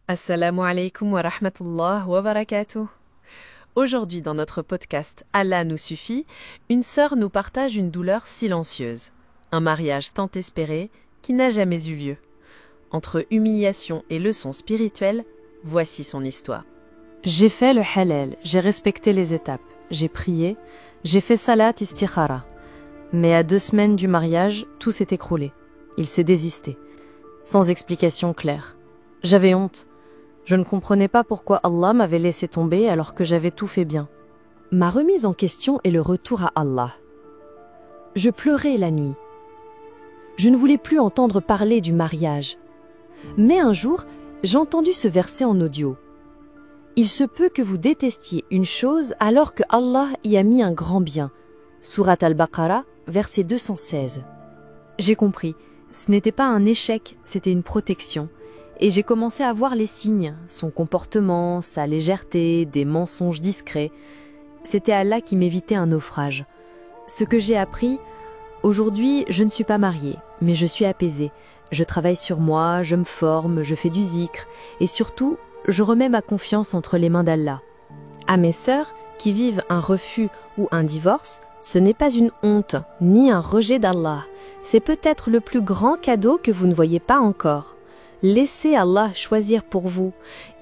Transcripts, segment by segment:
Assalamu alaikum wa rahmatullah wa barakatuh. Aujourd'hui dans notre podcast Allah nous suffit, une sœur nous partage une douleur silencieuse, un mariage tant espéré qui n'a jamais eu lieu. Entre humiliation et leçons spirituelles, voici son histoire. J'ai fait le halal, j'ai respecté les étapes, j'ai prié, j'ai fait salat istikhara. Mais à 2 semaines du mariage, tout s'est écroulé. Il s'est désisté, sans explication claire. J'avais honte. Je ne comprenais pas pourquoi Allah m'avait laissé tomber alors que j'avais tout fait bien. Ma remise en question est le retour à Allah. Je pleurais la nuit. Je ne voulais plus entendre parler du mariage. Mais un jour, j'ai entendu ce verset en audio. Il se peut que vous détestiez une chose alors que Allah y a mis un grand bien. Sourate Al-Baqarah, verset 216. J'ai compris, ce n'était pas un échec, c'était une protection. Et j'ai commencé à voir les signes, son comportement, sa légèreté, des mensonges discrets. C'était Allah qui m'évitait un naufrage. Ce que j'ai appris, aujourd'hui, je ne suis pas mariée, mais je suis apaisée. Je travaille sur moi, je me forme, je fais du zikr, et surtout, je remets ma confiance entre les mains d'Allah. À mes sœurs, qui vivent un refus ou un divorce, ce n'est pas une honte, ni un rejet d'Allah. C'est peut-être le plus grand cadeau que vous ne voyez pas encore. Laissez Allah choisir pour vous.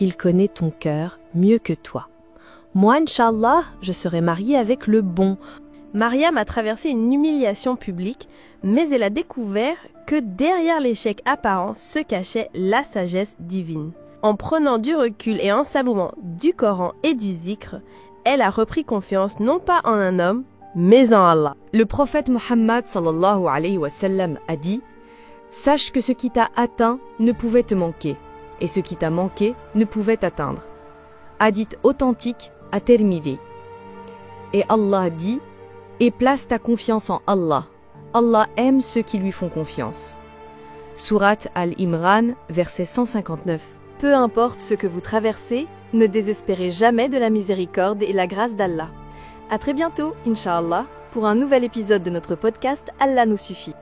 Il connaît ton cœur mieux que toi. Moi, Inch'Allah, je serai mariée avec le bon. Mariam a traversé une humiliation publique, mais elle a découvert que derrière l'échec apparent se cachait la sagesse divine. En prenant du recul et en s'absorbant du Coran et du zikr, elle a repris confiance non pas en un homme, mais en Allah. Le prophète Muhammad sallallahu alayhi wa sallam a dit « Sache que ce qui t'a atteint ne pouvait te manquer, et ce qui t'a manqué ne pouvait t'atteindre. » Hadith authentique à Tirmidhi. Et Allah dit « Et place ta confiance en Allah. Allah aime ceux qui lui font confiance. » Sourate Al-Imran, verset 159. Peu importe ce que vous traversez, ne désespérez jamais de la miséricorde et la grâce d'Allah. À très bientôt, Inch'Allah, pour un nouvel épisode de notre podcast Allah nous suffit.